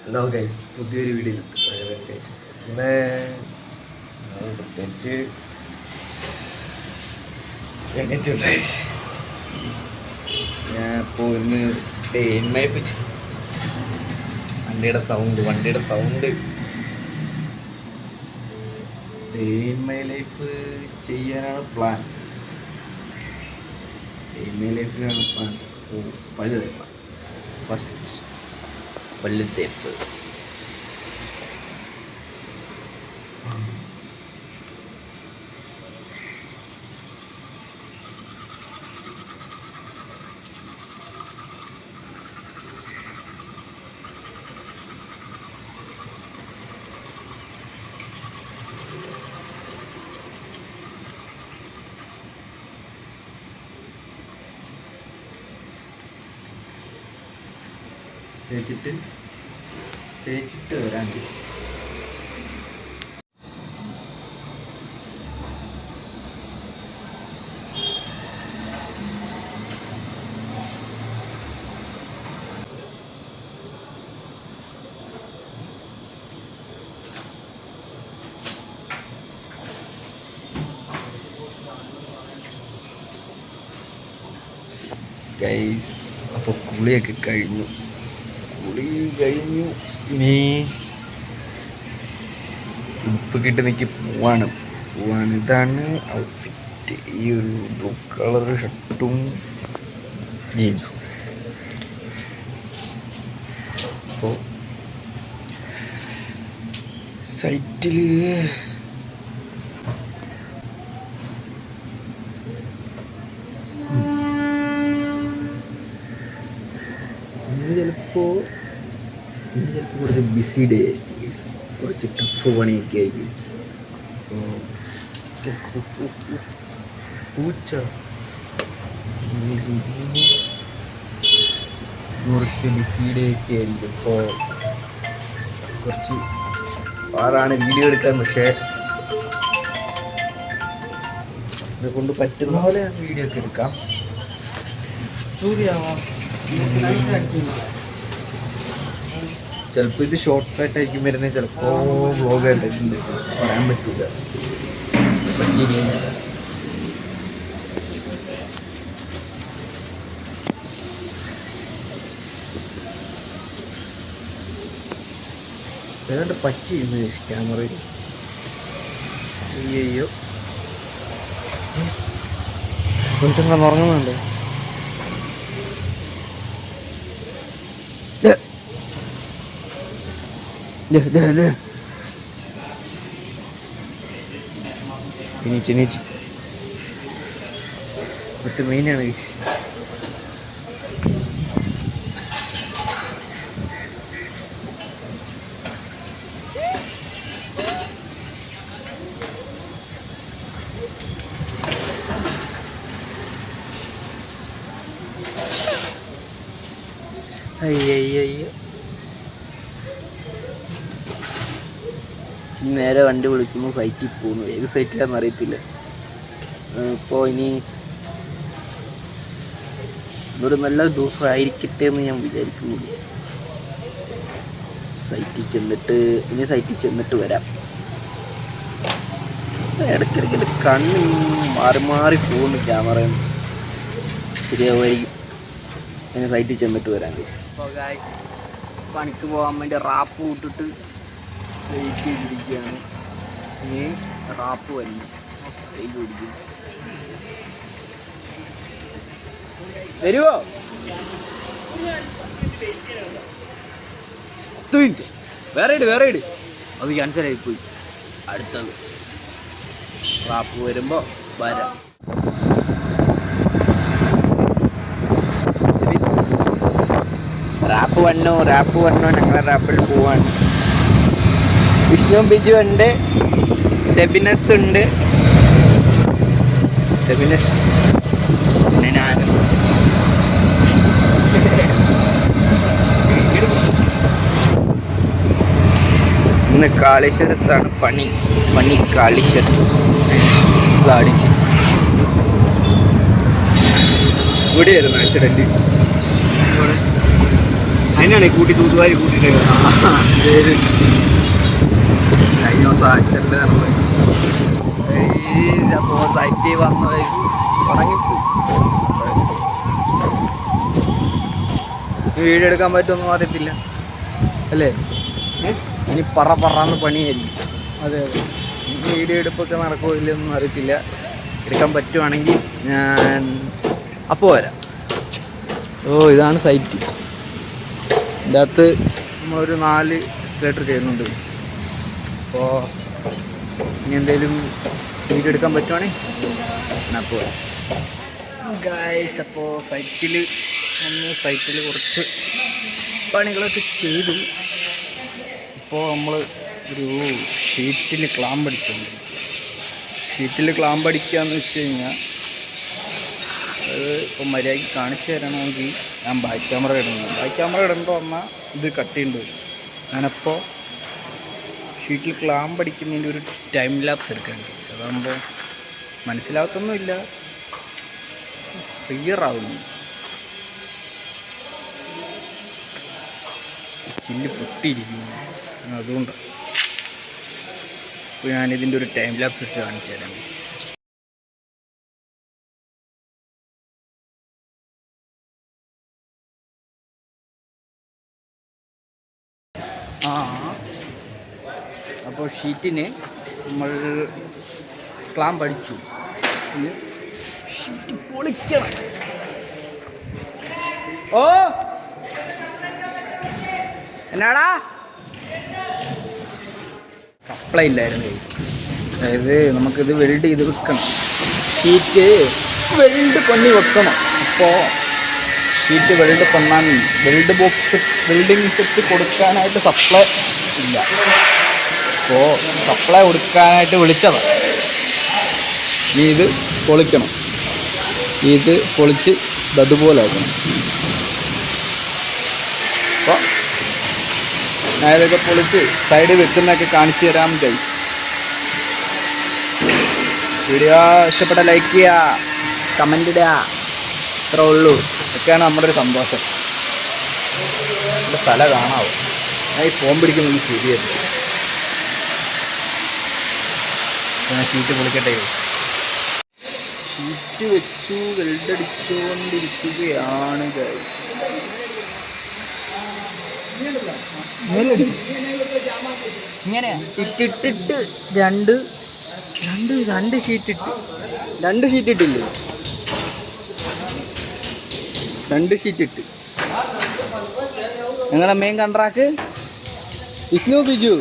Hello guys, പുതിയൊരു വീഡിയോയിൽ ഇന്ന് പ്രത്യേകിച്ച് എണീറ്റുണ്ട്. ഞാൻ ഇപ്പോൾ ഇന്ന് ഡേ ഇൻ മൈ വണ്ടിയുടെ sound day in my life ചെയ്യാനാണ് പ്ലാൻ. ഡേ ഇൻ മൈ ലൈഫിലാണ് പ്ലാൻ. പല്ല് തേക്കണം. ഫസ്റ്റ് പല്ല് തേപ്പ്. തേച്ചിട്ട് വരാൻ ഗൈസ്. അപ്പോൾ കുളിയൊക്കെ കഴിഞ്ഞു. ഇനി ഉപ്പ് കിട്ടി നിൽക്കി പോവാണ്. ഇതാണ് ഔട്ട്ഫിറ്റ്. ഈ ഒരു ബ്ലൂ കളർ ഷർട്ടും ജീൻസും. അപ്പോൾ സൈറ്റിൽ ചിലപ്പോൾ കുറച്ച് ബിസി ഡേ ആയിരിക്കും, കുറച്ച് ടഫ് പണിയൊക്കെ ആയിരിക്കും. പൂച്ച കുറച്ച് ബിസി ഡേ ഒക്കെ ആയിരിക്കും. ഇപ്പോൾ കുറച്ച് പാടാണ് വീഡിയോ എടുക്കാൻ. പക്ഷേ എന്നെ കൊണ്ട് പറ്റുന്ന പോലെ വീഡിയോ ഒക്കെ എടുക്കാം. ചിലപ്പോൾ ഇത് ഷോർട്സ് ആയിട്ടായിരിക്കും വരുന്നത്, ചിലപ്പോൾ വ്ളോഗായിട്ടായിരിക്കും വരുന്നത്. പറയാൻ പറ്റില്ല. ഏതാണ്ട് പറ്റിയിരുന്നു ക്യാമറയിൽ. അയ്യോ, കുറച്ചും കൂടെ ഉറങ്ങുന്നുണ്ട്. എണീറ്റ് മറ്റേ മെയിനാണ്. അയ്യോ, നേരെ വണ്ടി വിളിക്കുന്നു, സൈറ്റിൽ പോകുന്നു. ഏത് സൈറ്റിലാണെന്ന് അറിയത്തില്ല. ഇപ്പോൾ ഇനി ഒരു നല്ല ദിവസം ആയിരിക്കട്ടെ എന്ന് ഞാൻ വിചാരിക്കുന്നു. സൈറ്റിൽ ചെന്നിട്ട് വരാം. ഇടയ്ക്കിടയ്ക്ക് എൻ്റെ കണ്ണ് മാറി പോകുന്നു ക്യാമറ. ശരിയാവുമായിരിക്കും. ഇനി സൈറ്റിൽ ചെന്നിട്ട് വരാം. അപ്പോൾ ഗായ്സ്, പണിക്ക് പോകാൻ വേണ്ടി റാപ്പ് വിട്ടിട്ട് വെയിറ്റ് ചെയ്തിരിക്കുകയാണ്. ഇനി റാപ്പ് വരുന്നു. വെയിറ്റ് പിടിക്കും. വരുമോ? വേറെ ഇട്. അത് ക്യാൻസലായി പോയി. അടുത്തത് റാപ്പ് വരുമ്പോൾ വരാം. റാപ്പ് വന്നു. ഞങ്ങൾ റാപ്പിൽ പോവാൻ. വിഷ്ണു ബിജു ഉണ്ട്, സെബിനസ് ഉണ്ട്, പിന്നെ ഞാനും. ഇന്ന് കാളിശ്വരത്താണ് പണി കാളിശ്വരം അടിച്ച്. ഇവിടെയായിരുന്നു ആക്സിഡന്റ്. അതിനാണ് കൂട്ടി തൂത്തുവാരി കൂട്ടിയിട്ട് കഴിഞ്ഞ ദിവസം അച്ഛൻ്റെ അപ്പോൾ സൈറ്റിൽ വന്ന് ഉറങ്ങിപ്പോയി. വീഡിയോ എടുക്കാൻ പറ്റുമെന്നും അറിയത്തില്ല അല്ലേ? ഇനി പറന്ന് പണിയായിരിക്കും. അതെ അതെ. വീഡിയോ എടുപ്പൊക്കെ നടക്കുമോ ഇല്ലെന്നൊന്നും അറിയത്തില്ല. എടുക്കാൻ പറ്റുവാണെങ്കിൽ ഞാൻ അപ്പോൾ വരാം. ഇതാണ് സൈറ്റ്. ഇതിൻ്റെ അകത്ത് നമ്മളൊരു 4 എസ്കലേറ്റർ ചെയ്യുന്നുണ്ട്. അപ്പോൾ ഇനി എന്തെങ്കിലും വീഡിയോ എടുക്കാൻ പറ്റുവാണെങ്കിൽ ഞാൻ അപ്പോൾ വരാം ഗൈസ്. അപ്പോൾ സൈറ്റിൽ കുറച്ച് പണികളൊക്കെ ചെയ്തു. ഇപ്പോൾ നമ്മൾ ഒരു ഷീറ്റിൽ ക്ലാമ്പ് അടിച്ചുകൊണ്ട് അടിക്കുകയെന്ന് വെച്ച് കഴിഞ്ഞാൽ അത് ഇപ്പോൾ മര്യാദയ്ക്ക് കാണിച്ചു തരണമെങ്കിൽ ഞാൻ ബാക്ക് ക്യാമറ ഇടേണ്ടി വന്നാൽ ഇത് കട്ട് ചെയ്യേണ്ടി വരും. ഞാനപ്പോൾ ഷീറ്റിൽ ക്ലാമ്പ് അടിക്കുന്നതിൻ്റെ ഒരു ടൈം ലാപ്സ് എടുക്കേണ്ടി. അതാകുമ്പോൾ മനസ്സിലാകത്തൊന്നുമില്ല, ക്ലിയർ ആവുന്നു. ചില്ല് പൊട്ടിയിരിക്കുന്നു, അതുകൊണ്ട് അപ്പോൾ ഞാനിതിൻ്റെ ഒരു ടൈം ലാപ്സ് ഇട്ട് കാണിച്ചു തരാം. അപ്പോൾ ഷീറ്റിന് നമ്മൾ ക്ലാമ്പ് അടിച്ചു. ഷീറ്റ് പൊളിക്കണം. എന്നാടാ സപ്ലൈ ഇല്ലായിരുന്നു ഗൈസ്. അതായത് നമുക്കിത് വെൽഡ് ചെയ്ത് വെക്കണം. ഷീറ്റ് വെൽഡ് പണി വെക്കണം. അപ്പോൾ ഷീറ്റ് വെൽഡ് പണ്ണാൻ വെൽഡിങ് സെറ്റ് കൊടുക്കാനായിട്ട് സപ്ലൈ ഇല്ല. അപ്പോൾ സപ്ലൈ കൊടുക്കാനായിട്ട് വിളിച്ചതാണ്. നീ ഇത് പൊളിക്കണം, ഇത് പൊളിച്ച് അതുപോലെ ആക്കണം. അപ്പോൾ ഞാനിതൊക്കെ പൊളിച്ച് സൈഡിൽ വെക്കുന്നതൊക്കെ കാണിച്ചു തരാം ഗൈസ്. വീഡിയോ ഇഷ്ടപ്പെട്ട ലൈക്ക് ചെയ്യുക, കമൻ്റ് ഇടുക, ഇത്രേ ഉള്ളൂ. ഇതൊക്കെയാണ് നമ്മുടെ ഒരു സന്തോഷം. എൻ്റെ തല കാണാവോ? ഞാൻ ഈ ഫോൺ പിടിക്കുന്നത് ശരിയായിരുന്നു. ഞാൻ ഷീറ്റ് പൊളിക്കട്ടെ. ഷീറ്റ് വെച്ചു, വെൽഡടിച്ചുകൊണ്ടിരിക്കുകയാണ് ഗൈസ്. ഇങ്ങനെ ഇട്ടിട്ട് രണ്ട് ഷീറ്റ് ഇട്ട് 2 ഷീറ്റ് ഇട്ടില്ലേ? 2 ഷീറ്റ് ഇട്ട്. ഞങ്ങളുടെ മെയിൻ കൺട്രാക്ട് വിഷ്ണു ബിജു,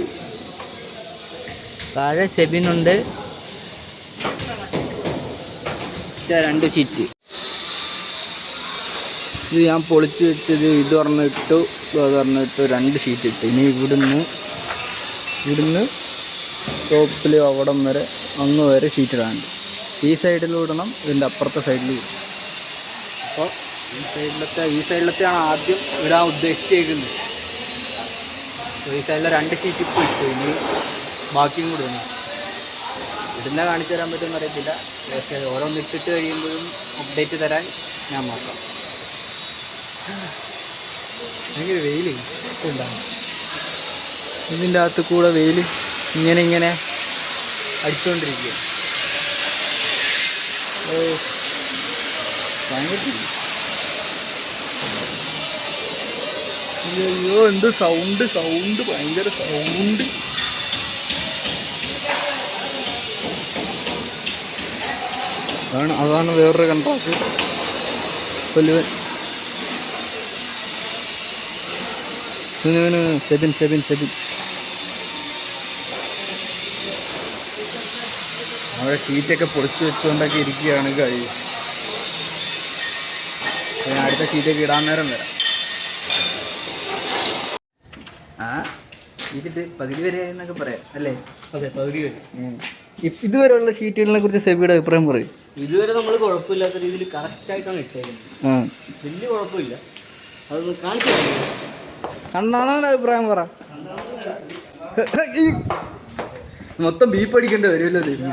താഴെ സെബിനുണ്ട്. 2 ഷീറ്റ് ഇത് ഞാൻ പൊളിച്ച് വെച്ചത്. ഇത് പറഞ്ഞിട്ടു 2 ഷീറ്റ് ഇട്ട്. ഇനി ഇവിടുന്ന് ടോപ്പിൽ അവിടം വരെ അങ്ങ് വരെ ഷീറ്റ് ഇടാനുണ്ട്. ഈ സൈഡിലും ഇടണം, ഇതിൻ്റെ അപ്പുറത്തെ സൈഡിലും ഇടണം. അപ്പോൾ ഈ സൈഡിലത്തെയാണ് ആദ്യം ഇടാൻ ഉദ്ദേശിച്ചേക്കുന്നത്. ഈ സൈഡിലെ 2 ഷീറ്റ് ഇപ്പോൾ ഇട്ടു. ഇനി ബാക്കിയും കൂടെ ഇടണം. ഇടുന്ന കാണിച്ചു തരാൻ പറ്റുമെന്ന് അറിയത്തില്ല. പക്ഷേ ഓരോന്ന് ഇട്ടിട്ട് കഴിയുമ്പോഴും അപ്ഡേറ്റ് തരാൻ ഞാൻ നോക്കാം. ഭയങ്കര വെയിൽ ഉണ്ടാകും. ഇതിൻ്റെ അകത്ത് കൂടെ വെയിൽ ഇങ്ങനെ അടിച്ചുകൊണ്ടിരിക്കുക. ഭയങ്കര അയ്യോ എന്ത് സൗണ്ട് ഭയങ്കര സൗണ്ട്. അതാണ് വേറൊരു കൺട്രാക്ട്. സെബിൻ അവിടെ ഷീറ്റൊക്കെ പൊളിച്ച് വെച്ചുകൊണ്ടൊക്കെ ഇരിക്കുകയാണ് കഴിയും. ഞാൻ അടുത്ത ഷീറ്റൊക്കെ ഇടാൻ നേരം വരാം. ഷീറ്റിട്ട് പകുതി വരെ എന്നൊക്കെ പറയാം അല്ലേ? അതെ, പകുതി വരെ. ഇതുവരെയുള്ള ഷീറ്റുകളെ കുറിച്ച് സെബിയുടെ അഭിപ്രായം പറയും. ഇതുവരെ നമ്മൾ കുഴപ്പമില്ലാത്ത രീതിയിൽ കറക്റ്റായിട്ടാണ് ഇട്ടേക്കുന്നത്. വലിയ കുഴപ്പമില്ല. അതൊന്ന് കാണിച്ചു കണ്ണാണോ അഭിപ്രായം പറ. മൊത്തം ബീപ്പ് അടിക്കേണ്ടി വരുമല്ലോ ഇതിന്.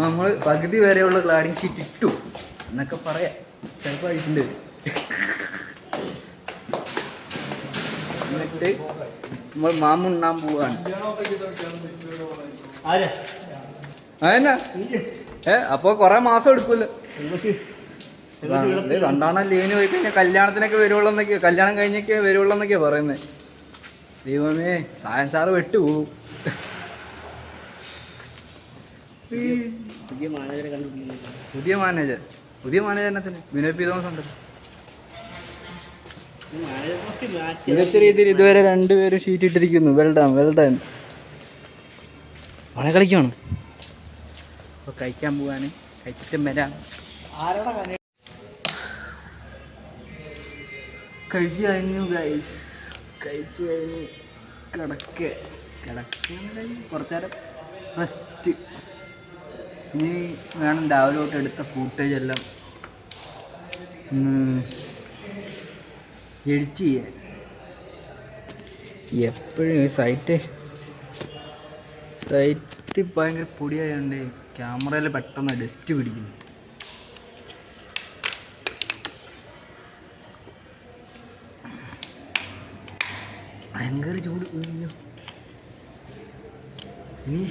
നമ്മൾ പകുതി വരെയുള്ള ക്ലാഡിങ് ഷീറ്റ് ഇട്ടു എന്നൊക്കെ പറയാം. ചിലപ്പോൾ അടിക്കേണ്ടി വരും. കഴിഞ്ഞിട്ട് നമ്മൾ മാമുണ്ണാൻ പോവാണ്. അതന്നെ അപ്പൊ കൊറേ മാസം എടുക്കൂല്ലോ. കണ്ടാണ ലീവിന് പോയി കഴിഞ്ഞാൽ കല്യാണത്തിനൊക്കെ വരുവുള്ളൂ എന്നൊക്കെയാ, കല്യാണം കഴിഞ്ഞൊക്കെ വരുവുള്ളൂ എന്നൊക്കെയാ പറയുന്നത്. ദൈവമേ സായൻ സാറ് വെട്ടുപോകും. പുതിയ മാനേജറിനത്തിന് വിനോദ് പി തോമസ് ഉണ്ട്. മികച്ച രീതിയിൽ ഇതുവരെ രണ്ടുപേരും ഷീറ്റ് ഇട്ടിരിക്കുന്നു. വെൽഡൺ വളരെ കളിക്കുവാണ്. അപ്പോൾ കഴിക്കാൻ പോവാണ്, കഴിച്ചിട്ടും വരാം. കഴിച്ചു കഴിഞ്ഞു ഗൈസ്, കഴിച്ചു കഴിഞ്ഞ് കിടക്കുന്ന കുറച്ച് നേരം റെസ്റ്റ്. ഇനി വേണം രാവിലെ തൊട്ട് എടുത്ത ഫൂട്ടേജ് എല്ലാം എഡിറ്റ് ചെയ്യാൻ. എപ്പോഴും ഈ സൈറ്റ് ഭയങ്കര പൊടിയായതുകൊണ്ട് ക്യാമറയിൽ പെട്ടെന്ന് ഡസ്റ്റ് പിടിക്കുന്നു. ഭയങ്കര ചൂട്. ഇനി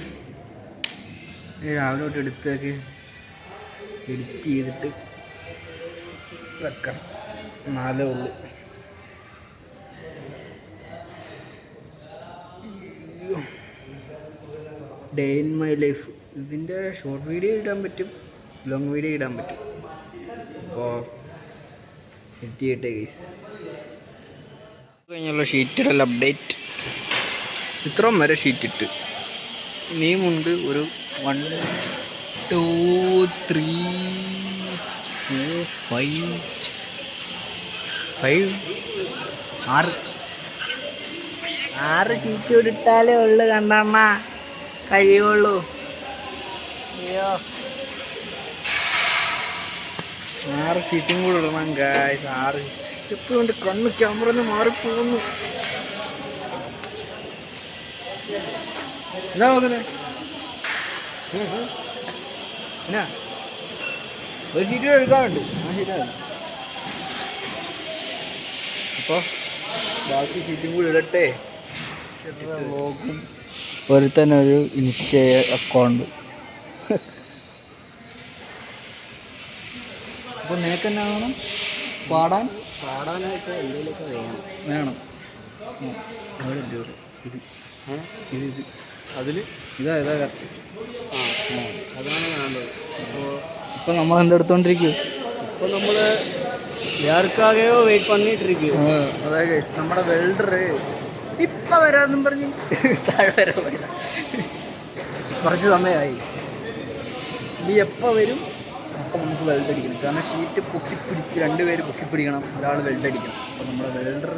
രാവിലെ തൊട്ട് എടുത്തൊക്കെ എഡിറ്റ് ചെയ്തിട്ട് വെക്കണം, എന്നാലേ ഉള്ളൂ. ഡേ ഇൻ മൈ ലൈഫ് ഇതിൻ്റെ ഷോർട്ട് വീഡിയോ ഇടാൻ പറ്റും, ലോങ് വീഡിയോ ഇടാൻ പറ്റും. അപ്പോൾ എഡിറ്റ് ചെയ്യട്ടെ ഗൈസ്. കഴിഞ്ഞുള്ള ഷീറ്റിടൽ അപ്ഡേറ്റ്. ഇത്രയും വരെ ഷീറ്റ് ഇട്ട് ഇനിയുമുണ്ട് ഒരു 1 2 3 4 5 6 ഷീറ്റ് കൂടി ഇട്ടാലേ ഉള്ളു കണ്ണണ്ണ കഴിയുള്ളൂ. അയ്യോ 6 ഷീറ്റും കൂടെ ഇടണം ഗായ്സ്. 6 എപ്പോഴും എൻ്റെ കണ്ണ് ക്യാമറ ഒന്ന് മാറിപ്പോകുന്നു. എന്താ നോക്കുന്നത്? എന്നാ ഒരു ഷീറ്റ് എടുക്കാറുണ്ട്. ആ ഷീറ്റാണ്. അപ്പോൾ ബാക്കി ഷീറ്റും കൂടി ഇടട്ടെ. വ്ളോഗും ഒരുത്തനൊരു ഇൻസ്റ്റ അക്കൗണ്ട്. അപ്പോൾ നിനക്ക് എന്നാ വേണം? പാടാനായിട്ട് എന്തെങ്കിലുമൊക്കെ വേണം. അവിടെ ഇത് അതിൽ ഇതാ കറക്റ്റ്. അതാണ് വേണ്ടത്. ഇപ്പോൾ നമ്മൾ എന്തെടുത്തോണ്ടിരിക്കും? ഇപ്പോൾ നമ്മൾ யாருக்காகவோ വെയിറ്റ് பண்ணிட்டு അതായത് നമ്മുടെ വെൽഡർ ഇപ്പം വരാമെന്നും പറഞ്ഞ് താഴെ വരാൻ പറ്റില്ല. കുറച്ച് സമയമായി. നീ എപ്പോൾ വരും അപ്പം നമുക്ക് വെൽഡ് അടിക്കണം. കാരണം ഷീറ്റ് പൊക്കിപ്പിടിച്ച് 2 പേര് പൊക്കിപ്പിടിക്കണം, ഒരാൾ വെൽഡ് അടിക്കണം. അപ്പോൾ നമ്മുടെ വെൽഡർ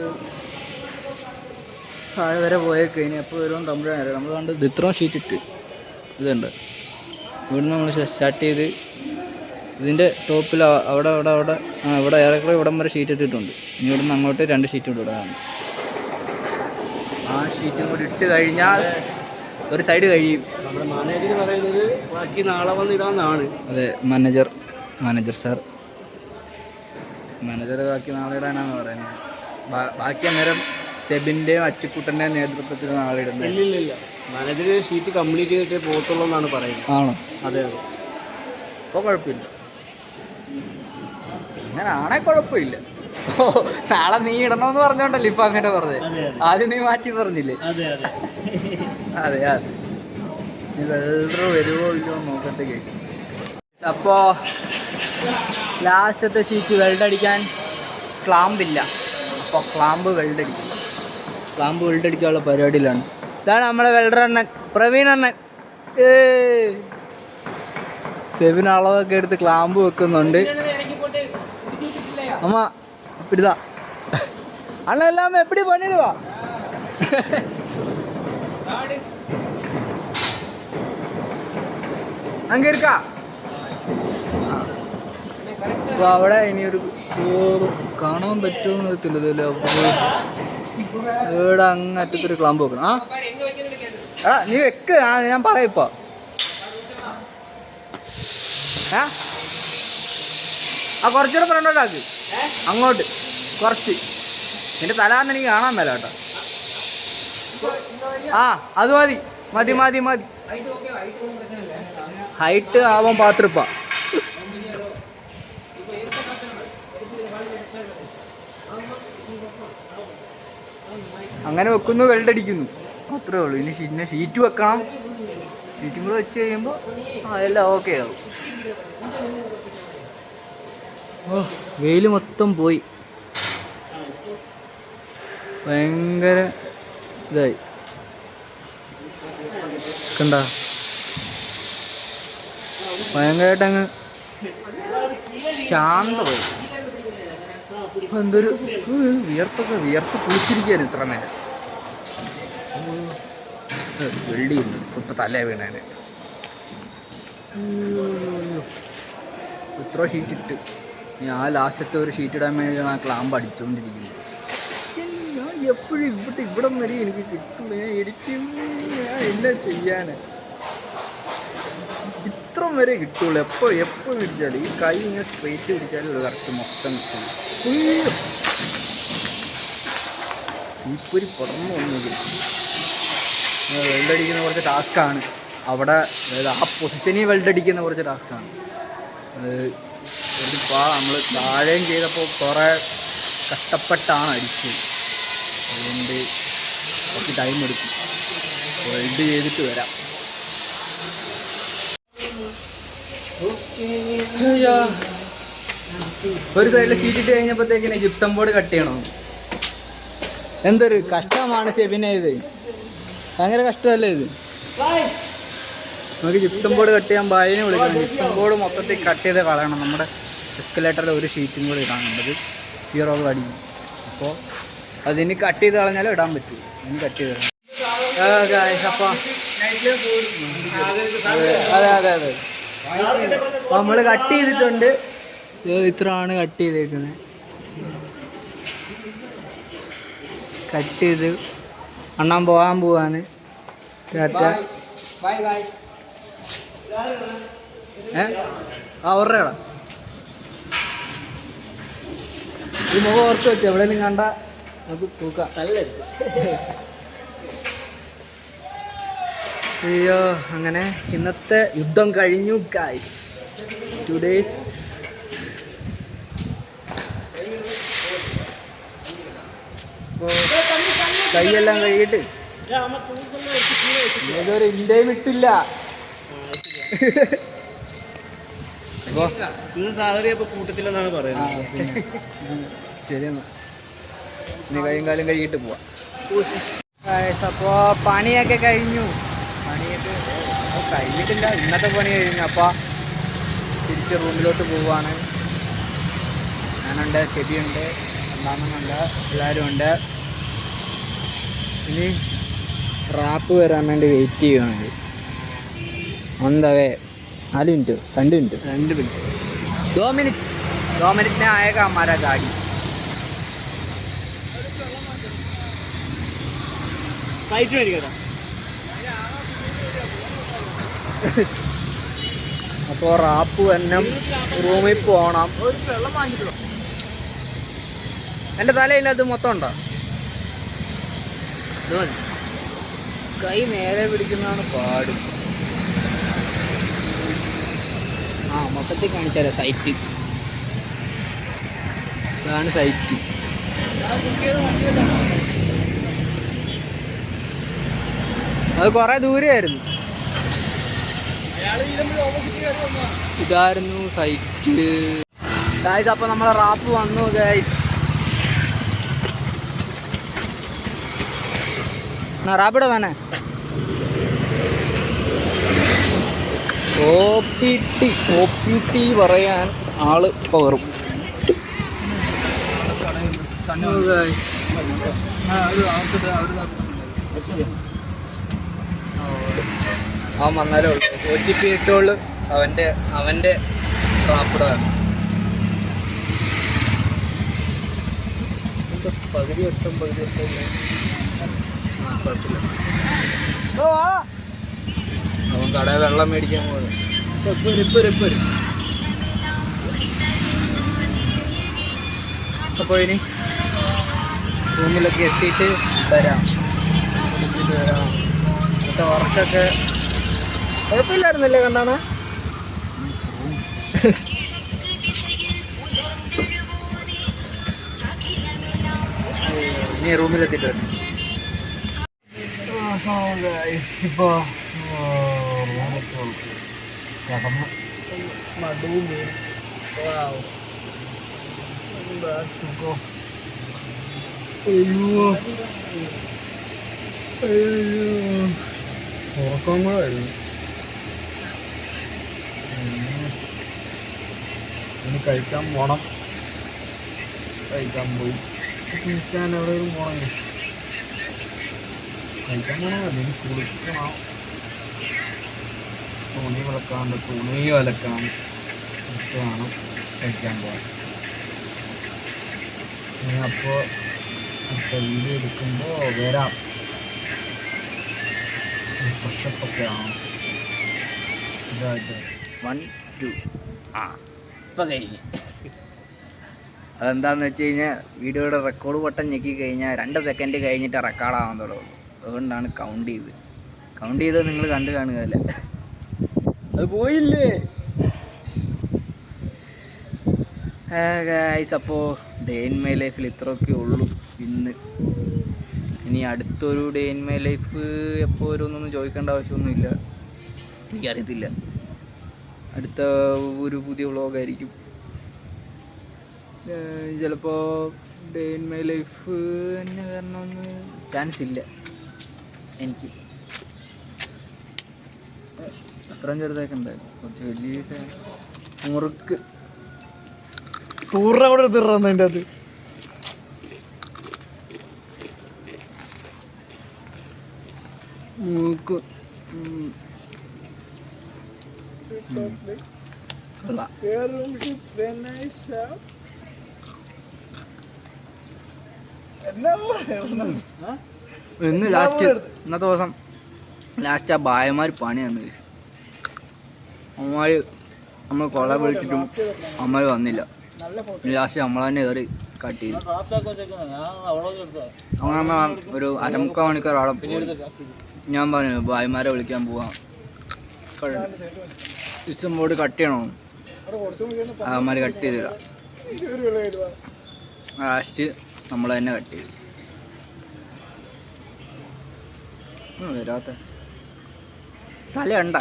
താഴെ വരെ പോയേക്ക്. ഇനി എപ്പോൾ വരുമെന്ന് തമ്പുരാൻ അറിയാം. നമ്മൾ കണ്ട് ഇത്രയും ഷീറ്റ് ഇട്ട് ഇതുണ്ട്. ഇവിടുന്ന് നമ്മൾ സ്റ്റാർട്ട് ചെയ്ത് ഇതിൻ്റെ ടോപ്പിൽ അവിടെ ഇവിടെ ഏറെക്കുറെ ഇവിടം വരെ ഷീറ്റ് ഇട്ടിട്ടുണ്ട്. ഇനി ഇവിടുന്ന് അങ്ങോട്ട് 2 ഷീറ്റ് കൂടി ഇടാനാണ്. ആ ഷീറ്റും കൂടി ഇട്ട് കഴിഞ്ഞാൽ ഒരു സൈഡ് കഴിയും. നമ്മുടെ മാനേജർ പറയുന്നത് ബാക്കി നാളെ വന്ന് ഇടാമെന്നാണ്. അതെ, മാനേജർ സാർ ബാക്കി നാളെ ഇടാനാണ് പറയുന്നത്. ബാക്കി അന്നേരം സെബിൻ്റെയും അച്ചുക്കുട്ടൻ്റെയും നേതൃത്വത്തിൽ നാളെ ഇടുന്നത്. ഇല്ല, മാനേജർ ഷീറ്റ് കംപ്ലീറ്റ് ചെയ്തിട്ട് പോകത്തുള്ളൂ എന്നാണ് പറയുന്നത്. ആണോ? അതെ. അപ്പോൾ കുഴപ്പമില്ല, അങ്ങനാണെ കുഴപ്പമില്ല. ഓ, നാളെ നീ ഇടണമെന്ന് പറഞ്ഞോണ്ടല്ലോ ഇപ്പൊ അങ്ങനെ പറഞ്ഞത്. ആദ്യം നീ മാറ്റി പറഞ്ഞില്ലേ? അതെ. നീ വെൽഡർ വരുമോ ഇല്ലയോ നോക്കട്ടെ കേസ്. അപ്പോ ലാസ്റ്റത്തെ ഷീറ്റ് വെൽഡടിക്കാൻ ക്ലാമ്പില്ല. അപ്പോൾ ക്ലാമ്പ് വെൽഡടിക്കാനുള്ള പരിപാടിയിലാണ്. ഇതാണ് നമ്മളെ വെൽഡർ അണ്ണൻ, പ്രവീൺ അണ്ണൻ. സെവിന് അളവൊക്കെ എടുത്ത് ക്ലാമ്പ് വെക്കുന്നുണ്ട്. അമ്മ ഇപ്പിടുതാ അണ്ണ എല്ലാം എപ്പടി പണിടുവാ. അങ്ങേർക്കാ അപ്പോൾ അവിടെ ഇനിയൊരു കാണാൻ പറ്റുമെന്ന് അറിയത്തില്ല. അപ്പോൾ ഇവിടെ അങ്ങറ്റത്തൊരു ക്ലാമ്പ് വെക്കണം. എടാ നീ വെക്ക്, ഞാൻ പറയാം ഇപ്പോൾ. കുറച്ചുകൂടെ ഫ്രണ്ടോട്ടാക്ക്, അങ്ങോട്ട് കുറച്ച്. നിന്റെ തല എനിക്ക് കാണാൻ മേല കേട്ടോ. ആ അത് മതി മതി മതി മതി. ഹൈറ്റ് ആവാൻ പാത്രപ്പാ. അങ്ങനെ വെക്കുന്നു, വെൽഡടിക്കുന്നു, അത്രേ ഉള്ളൂ. ഇനി പിന്നെ ഷീറ്റ് വെക്കണം. ഷീറ്റും കൂടെ വെച്ച് കഴിയുമ്പോൾ അതെല്ലാം ഓക്കെ ആവും. ഓ വെയിൽ മൊത്തം പോയി, ഭയങ്കര ഇതായി കണ്ട, ഭയങ്കരമായിട്ട് അങ്ങ് ശാന്തമായി. എന്തൊരു വിയർത്ത് കുളിച്ചിരിക്കുകയാണ് ഇത്ര നേരം. വെള്ളി ഉണ്ട് ഇപ്പൊ തല വീണേനെ. എത്ര ഷീറ്റ് ഇട്ട് ഞാൻ ലാസ്റ്റത്തെ ഒരു ഷീറ്റ് ഇടാൻ വേണ്ടി ആ ക്ലാമ്പ് അടിച്ചുകൊണ്ടിരിക്കുന്നു. ഞാൻ എപ്പോഴും ഇവിടം വരെ എനിക്ക് കിട്ടും. ഞാൻ ഇരിക്കും, ഞാൻ എന്നാ ചെയ്യാൻ, ഇത്രം വരെ കിട്ടുള്ളൂ. എപ്പോൾ പിടിച്ചാലും ഈ കൈ ഇങ്ങനെ സ്ട്രെയിറ്റ് പിടിച്ചാലും ഒരു കറക്റ്റ് മൊത്തം കിട്ടും. തീപ്പൊരി പടർന്നു വന്നത്. വെൽഡടിക്കുന്ന കുറച്ച് ടാസ്ക്കാണ് അവിടെ, അതായത് ആ പൊസിഷനിൽ വെൽഡടിക്കുന്ന കുറച്ച് ടാസ്ക്കാണ്. അത് നമ്മൾ താഴെയും ചെയ്തപ്പോൾ കുറേ കഷ്ടപ്പെട്ടാണ് അടിച്ചത്. അതുകൊണ്ട് കുറച്ച് ടൈം എടുക്കും. വെൽഡ് ചെയ്തിട്ട് വരാം. ഒരു സൈഡിൽ ഷീറ്റ് ഇട്ട് കഴിഞ്ഞപ്പോഴത്തേക്കിനെ ജിപ്സം ബോർഡ് കട്ട് ചെയ്യണോ? എന്തൊരു കഷ്ടമാണ് ഷെബിനെ, ഇത് ഭയങ്കര കഷ്ടമല്ലേ ഇത്. നമുക്ക് ജിപ്സം ബോർഡ് കട്ട് ചെയ്യാൻ ബായിനെ വിളിക്കണം. ജിപ്സം ബോർഡ് മൊത്തത്തിൽ കട്ട് ചെയ്ത് കളയണം. നമ്മുടെ എസ്കലേറ്ററിൽ ഒരു ഷീറ്റും കൂടെ ഇടാനുള്ളത് 0 അടിക്കും. അപ്പോൾ അതിന് കട്ട് ചെയ്ത് കളഞ്ഞാലും ഇടാൻ പറ്റും. അതിന് കട്ട് ചെയ്ത് കളയാം. അപ്പോൾ അതെ നമ്മൾ കട്ട് ചെയ്തിട്ടുണ്ട്. ഇത്രയാണ് കട്ട് ചെയ്തേക്കുന്നത്. കട്ട് ചെയ്ത് അണ്ണാൻ പോകാൻ പോവാണ്. അവരുടെടാ ഈ മുഖം ഓർത്ത് വെച്ച് എവിടെയെങ്കിലും കണ്ട നമുക്ക് തൂക്കാം. അയ്യോ, അങ്ങനെ ഇന്നത്തെ യുദ്ധം കഴിഞ്ഞു ഗായ്സ്. 2 days. അപ്പോൾ കൈയെല്ലാം കഴുകിയിട്ട് ഇതൊരു ഇന്ത്യയും വിട്ടില്ല. കൂട്ടത്തിലെന്നാണ് പറയുന്നത്. ശരിയെന്നാ, ഇനി കൈയും കാലം കഴുകിയിട്ട് പോവാം. അപ്പോൾ പണിയൊക്കെ കഴിഞ്ഞു. പണിയൊക്കെ കഴിഞ്ഞിട്ടില്ല, ഇന്നത്തെ പണി കഴിഞ്ഞു. അപ്പോൾ തിരിച്ച് റൂമിലോട്ട് പോവുകയാണ്. ഞാനുണ്ട്, ഷെബിയുണ്ട്, അമ്മാമ്മനുണ്ട്, എല്ലാവരും ഉണ്ട്. ഇനി റാപ്പ് വരാൻ വേണ്ടി വെയിറ്റ് ചെയ്യുകയാണ്. ഒന്നവേ 4 മിനിറ്റ് 2 മിനിറ്റ് 2 मिनट में आएगा हमारा गाड़ी. അപ്പോൾ റാപ്പ് തന്നെ റൂമിൽ പോകണം. എൻ്റെ തലയിനകത്ത് മൊത്തം ഉണ്ടോ? കൈ നേരെ പിടിക്കുന്നതാണ് പാട്. മൊത്തത്തിൽ കാണിച്ചാലോ സൈറ്റ്. ഇതാണ് സൈറ്റ്. അത് കുറേ ദൂരെയായിരുന്നു. ഇതായിരുന്നു സൈറ്റ് ഗായ്സ്. അപ്പോൾ നമ്മളെ റാപ്പ് വന്നു ഗായ്സ്. റാപ്പിടെ തന്നെ OPT പറയാൻ ആള് ഇപ്പോൾ വരും. അവൻ വന്നാലേ ഉള്ളു. OTP ഇട്ടുള്ളു. അവൻ്റെ റാപ്പിടാണ്. പകുതി വട്ടം കുഴപ്പമില്ല. അവൻ കടയിൽ വെള്ളം മേടിക്കാൻ പോകുന്നത്. അപ്പോൾ ഇനി റൂമിലൊക്കെ എത്തിയിട്ട് വരാം. ഇന്നത്തെ വർക്കൊക്കെ കുഴപ്പമില്ലായിരുന്നല്ലേ കണ്ടാണ്. നീ റൂമിലെത്തിയിട്ട് വരണം. ഇപ്പോൾ കിടന്ന് നടുവും എന്താ സുഖം. അയ്യോ ഉറക്കം കൂടെ വരുന്നു. ഇനി കഴിക്കാൻ പോണം. കഴിക്കാൻ പോയി കുളിക്കാൻ എവിടെയും പോണം. കഴിക്കാൻ പോണം. അല്ലെങ്കിൽ കുളിക്കണം. തുണി വിളക്കാണ്ട് തുണി വിലക്കണം. വേണം കഴിക്കാൻ പോകാൻ. അപ്പോൾ അടുത്ത വീഡിയോ എടുക്കുമ്പോൾ വരാം. ഫ്രഷപ്പൊക്കെ ആണ്. ഇതായിട്ട് 1 2 ഇപ്പം കഴിഞ്ഞ്. അതെന്താണെന്ന് വെച്ച് കഴിഞ്ഞാൽ വീഡിയോയുടെ റെക്കോർഡ് ബട്ടൺ ഞെക്കി കഴിഞ്ഞാൽ 2 സെക്കൻഡ് കഴിഞ്ഞിട്ട് റെക്കോർഡാവാൻ തുടങ്ങും. അതുകൊണ്ടാണ് കൗണ്ട് ചെയ്ത് നിങ്ങൾ കണ്ടു കാണുകയല്ലേ. അത് പോയില്ലേ ഗൈസ്. അപ്പോൾ ഡേ ഇൻ മൈ ലൈഫിൽ ഇത്രയൊക്കെ ഉള്ളൂ ഇന്ന്. ഇനി അടുത്തൊരു ഡേ ഇൻ മൈ ലൈഫ് എപ്പോൾ വരുമെന്നൊന്നും ചോദിക്കേണ്ട ആവശ്യമൊന്നുമില്ല. എനിക്കറിയത്തില്ല. അടുത്ത ഒരു പുതിയ വ്ളോഗായിരിക്കും. ചിലപ്പോൾ ഡേ ഇൻ മൈ ലൈഫ് തന്നെ വരണമെന്ന് ചാൻസ് ഇല്ല എനിക്ക്. അത്രയും ചെറുതൊക്കെ ഉണ്ടായിരുന്നു. കുറച്ച് വലിയ മുറുക്ക് പൂർണ്ണ കൂടെ എടുത്തിടുന്നു അതിൻ്റെ അത്. മൂക്ക് ഇന്ന് ലാസ്റ്റ് ഇന്നത്തെ ദിവസം ലാസ്റ്റ് ആ ബായമാർ പണിയാണ്. അമ്മമാർ നമ്മൾ കൊള വിളിച്ചിട്ടും അമ്മ വന്നില്ല. ലാസ്റ്റ് നമ്മൾ തന്നെ കയറി കട്ട് ചെയ്തു. അങ്ങനെ അമ്മ ഒരു 1/4 മണിക്കൂർ ആളും. ഞാൻ പറഞ്ഞു ഭായിമാരെ വിളിക്കാൻ പോവാം, ഇഷ്ടം ബോർഡ് കട്ട് ചെയ്യണോ. അമ്മമാർ കട്ട് ചെയ്തില്ല. ലാസ്റ്റ് നമ്മൾ തന്നെ കട്ട് ചെയ്തു. വരാത്ത തലയുണ്ട.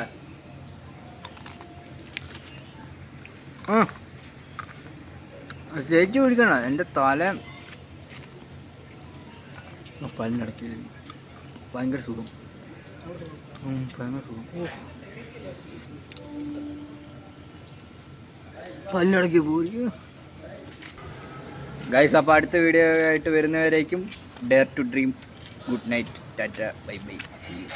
ചേച്ചി പിടിക്കണ എൻ്റെ തല പല്ലിനടക്കി. ഭയങ്കര സുഖം. ഭയങ്കര സുഖം. പല്ലിനടക്കി പോയി ഗൈസ്. അപ്പോൾ അടുത്ത വീഡിയോ ആയിട്ട് വരുന്നവരേക്കും dare to dream. Good night. Tata bye bye. See U.